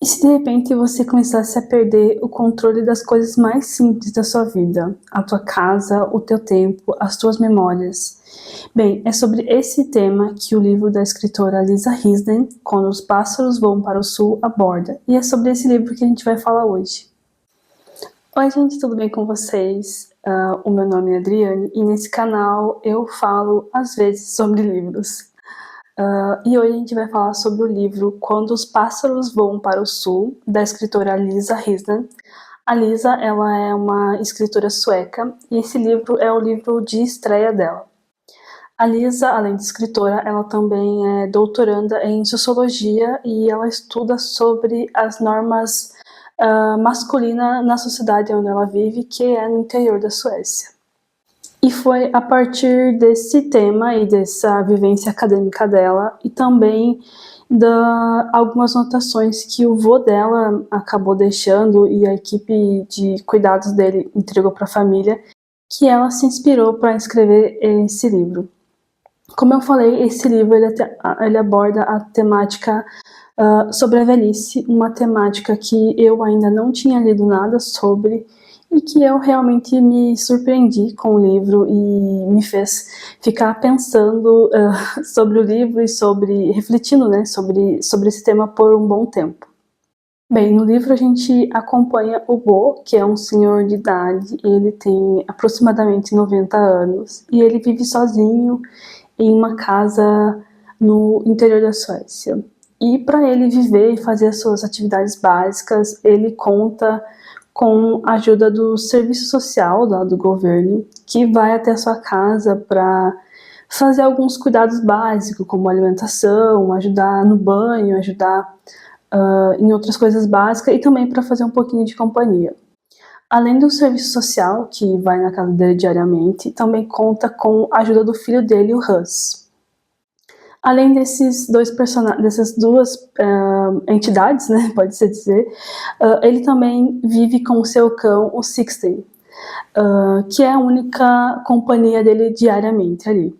E se de repente você começasse a perder o controle das coisas mais simples da sua vida, a tua casa, o teu tempo, as tuas memórias? Bem, é sobre esse tema que o livro da escritora Lisa Risden, Quando os Pássaros Voam para o Sul, aborda. E é sobre esse livro que a gente vai falar hoje. Oi gente, tudo bem com vocês? O meu nome é Adriane e nesse canal eu falo às vezes sobre livros. E hoje a gente vai falar sobre o livro Quando os Pássaros Voam para o Sul, da escritora Lisa Risden. A Lisa, ela é uma escritora sueca e esse livro é o livro de estreia dela. A Lisa, além de escritora, ela também é doutoranda em sociologia e ela estuda sobre as normas masculinas na sociedade onde ela vive, que é no interior da Suécia. E foi a partir desse tema e dessa vivência acadêmica dela e também algumas anotações que o vô dela acabou deixando e a equipe de cuidados dele entregou para a família, que ela se inspirou para escrever esse livro. Como eu falei, esse livro ele aborda a temática sobre a velhice, uma temática que eu ainda não tinha lido nada sobre e que eu realmente me surpreendi com o livro e me fez ficar pensando sobre o livro e refletindo, né, sobre esse tema por um bom tempo. Bem, no livro a gente acompanha o Bo, que é um senhor de idade, ele tem aproximadamente 90 anos e ele vive sozinho em uma casa no interior da Suécia. E para ele viver e fazer as suas atividades básicas, ele conta com a ajuda do serviço social do governo, que vai até a sua casa para fazer alguns cuidados básicos, como alimentação, ajudar no banho, ajudar em outras coisas básicas e também para fazer um pouquinho de companhia. Além do serviço social, que vai na casa dele diariamente, também conta com a ajuda do filho dele, o Hus. Além dessas duas entidades, né, pode-se dizer, ele também vive com o seu cão, o Sixten, que é a única companhia dele diariamente ali.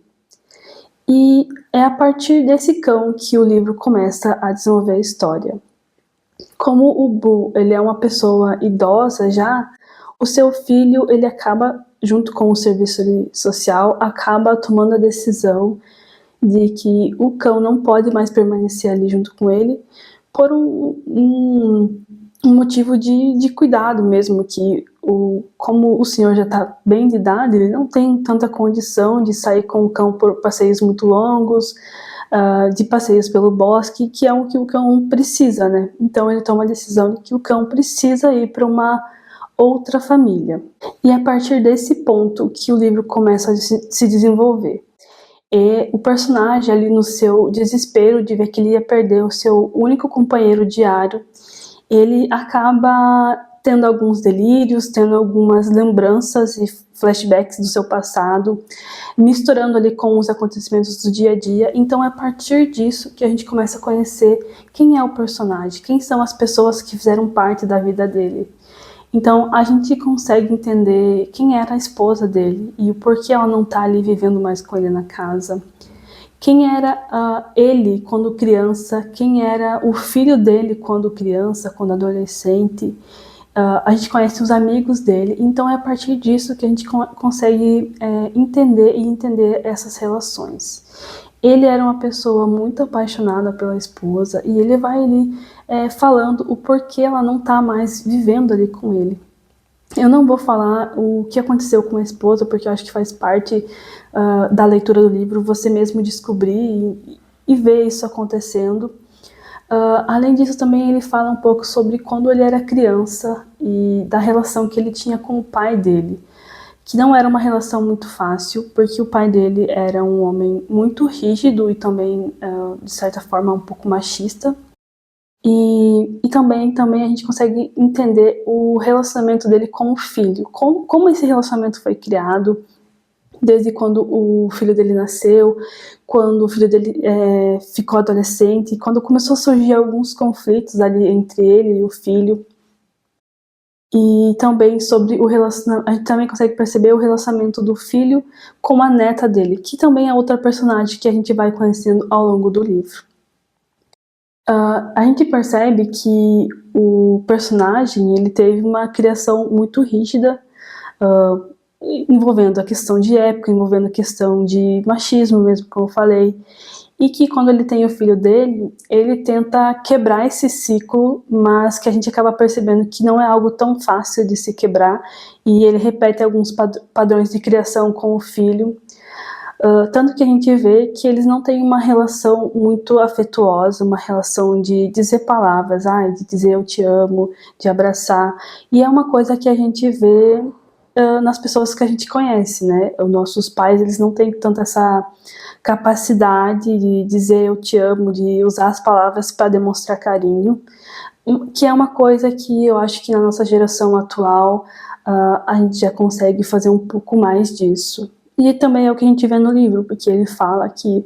E é a partir desse cão que o livro começa a desenvolver a história. Como o Bu, ele é uma pessoa idosa já, o seu filho, ele acaba, junto com o serviço social, acaba tomando a decisão de que o cão não pode mais permanecer ali junto com ele por um motivo de cuidado mesmo, que como o senhor já está bem de idade, ele não tem tanta condição de sair com o cão por passeios muito longos, de passeios pelo bosque, que é o que o cão precisa, né? Então ele toma a decisão de que o cão precisa ir para uma outra família. E é a partir desse ponto que o livro começa a se desenvolver. E o personagem ali no seu desespero de ver que ele ia perder o seu único companheiro diário, ele acaba tendo alguns delírios, tendo algumas lembranças e flashbacks do seu passado, misturando ali com os acontecimentos do dia a dia. Então é a partir disso que a gente começa a conhecer quem é o personagem, quem são as pessoas que fizeram parte da vida dele. Então a gente consegue entender quem era a esposa dele e o porquê ela não está ali vivendo mais com ele na casa. Quem era ele quando criança, quem era o filho dele quando criança, quando adolescente. A gente conhece os amigos dele, então é a partir disso que a gente consegue entender essas relações. Ele era uma pessoa muito apaixonada pela esposa e ele vai ali falando o porquê ela não está mais vivendo ali com ele. Eu não vou falar o que aconteceu com a esposa, porque eu acho que faz parte da leitura do livro, você mesmo descobrir e ver isso acontecendo. Além disso, também ele fala um pouco sobre quando ele era criança e da relação que ele tinha com o pai dele, que não era uma relação muito fácil, porque o pai dele era um homem muito rígido e também, de certa forma, um pouco machista. E também a gente consegue entender o relacionamento dele com o filho, como esse relacionamento foi criado, desde quando o filho dele nasceu, quando o filho dele ficou adolescente, quando começou a surgir alguns conflitos ali entre ele e o filho. E também sobre o relacionamento, a gente também consegue perceber o relacionamento do filho com a neta dele, que também é outra personagem que a gente vai conhecendo ao longo do livro. A gente percebe que o personagem ele teve uma criação muito rígida, envolvendo a questão de época, envolvendo a questão de machismo mesmo, como eu falei, e que quando ele tem o filho dele, ele tenta quebrar esse ciclo, mas que a gente acaba percebendo que não é algo tão fácil de se quebrar, e ele repete alguns padrões de criação com o filho, tanto que a gente vê que eles não têm uma relação muito afetuosa, uma relação de dizer palavras, de dizer eu te amo, de abraçar, e é uma coisa que a gente vê nas pessoas que a gente conhece, né? Os nossos pais, eles não têm tanto essa capacidade de dizer eu te amo, de usar as palavras para demonstrar carinho, que é uma coisa que eu acho que na nossa geração atual a gente já consegue fazer um pouco mais disso. E também é o que a gente vê no livro, porque ele fala que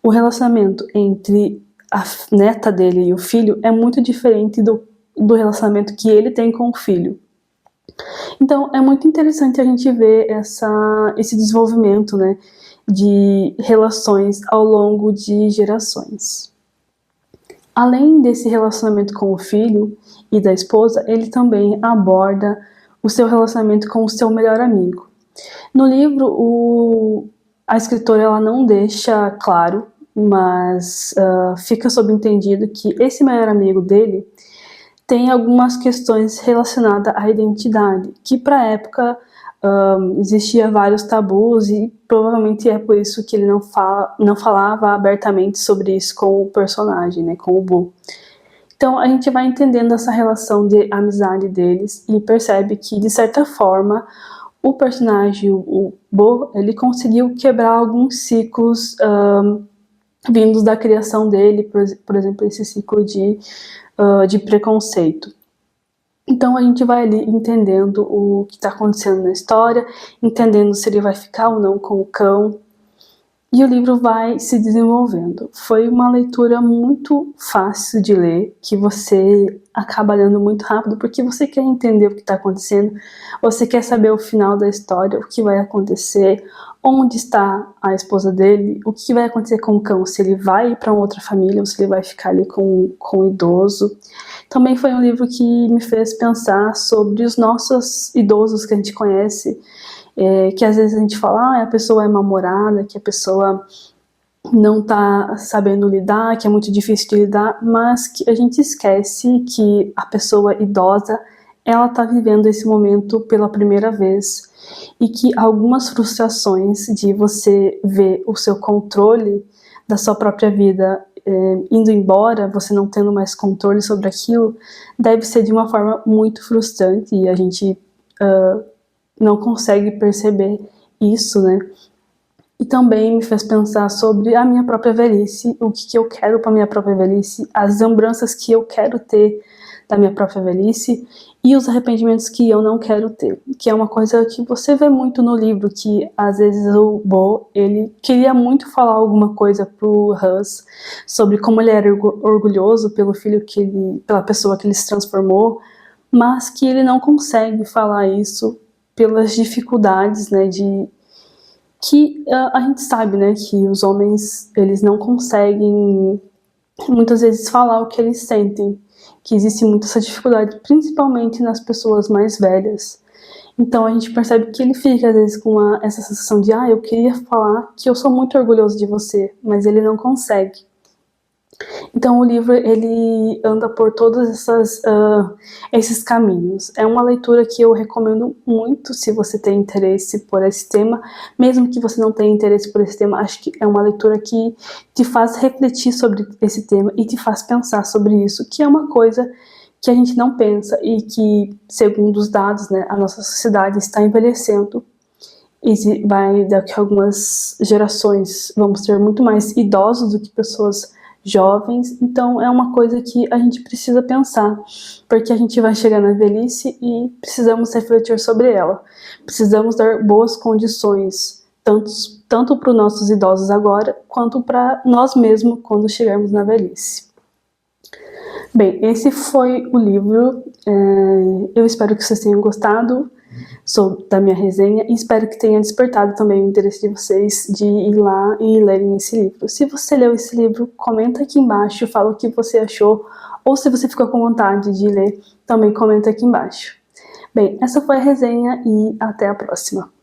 o relacionamento entre a neta dele e o filho é muito diferente do relacionamento que ele tem com o filho. Então é muito interessante a gente ver esse desenvolvimento, né, de relações ao longo de gerações. Além desse relacionamento com o filho e da esposa, ele também aborda o seu relacionamento com o seu melhor amigo. No livro, a escritora ela não deixa claro, mas fica subentendido que esse melhor amigo dele tem algumas questões relacionadas à identidade, que para a época existia vários tabus e provavelmente é por isso que ele não falava abertamente sobre isso com o personagem, né, com o Bo. Então a gente vai entendendo essa relação de amizade deles e percebe que, de certa forma, o personagem, o Bo, ele conseguiu quebrar alguns ciclos vindos da criação dele, por exemplo, esse ciclo de preconceito. Então a gente vai ali entendendo o que está acontecendo na história, entendendo se ele vai ficar ou não com o cão, e o livro vai se desenvolvendo. Foi uma leitura muito fácil de ler, que você acaba lendo muito rápido, porque você quer entender o que está acontecendo, você quer saber o final da história, o que vai acontecer, onde está a esposa dele, o que vai acontecer com o cão, se ele vai ir para outra família ou se ele vai ficar ali com o idoso. Também foi um livro que me fez pensar sobre os nossos idosos que a gente conhece, que às vezes a gente fala, a pessoa é mal-humorada, que a pessoa não está sabendo lidar, que é muito difícil de lidar, mas que a gente esquece que a pessoa idosa, ela está vivendo esse momento pela primeira vez, e que algumas frustrações de você ver o seu controle da sua própria vida indo embora, você não tendo mais controle sobre aquilo, deve ser de uma forma muito frustrante, e a gente não consegue perceber isso, né? E também me fez pensar sobre a minha própria velhice, o que eu quero para minha própria velhice, as lembranças que eu quero ter da minha própria velhice e os arrependimentos que eu não quero ter, que é uma coisa que você vê muito no livro, que às vezes o Bo, ele queria muito falar alguma coisa pro Hus sobre como ele era orgulhoso pelo filho pela pessoa que ele se transformou, mas que ele não consegue falar isso pelas dificuldades, né, que a gente sabe, né, que os homens, eles não conseguem muitas vezes falar o que eles sentem, que existe muito essa dificuldade, principalmente nas pessoas mais velhas. Então a gente percebe que ele fica às vezes com essa sensação de eu queria falar que eu sou muito orgulhoso de você, mas ele não consegue. Então o livro ele anda por todos esses caminhos. É uma leitura que eu recomendo muito se você tem interesse por esse tema, mesmo que você não tenha interesse por esse tema, acho que é uma leitura que te faz refletir sobre esse tema e te faz pensar sobre isso, que é uma coisa que a gente não pensa e que, segundo os dados, né, a nossa sociedade está envelhecendo e daqui a algumas gerações vamos ter muito mais idosos do que pessoas jovens, então é uma coisa que a gente precisa pensar, porque a gente vai chegar na velhice e precisamos refletir sobre ela. Precisamos dar boas condições, tanto para os nossos idosos agora, quanto para nós mesmos quando chegarmos na velhice. Bem, esse foi o livro, eu espero que vocês tenham gostado. da minha resenha e espero que tenha despertado também o interesse de vocês de ir lá e lerem esse livro. Se você leu esse livro, comenta aqui embaixo, fala o que você achou, ou se você ficou com vontade de ler, também comenta aqui embaixo. Bem, essa foi a resenha e até a próxima.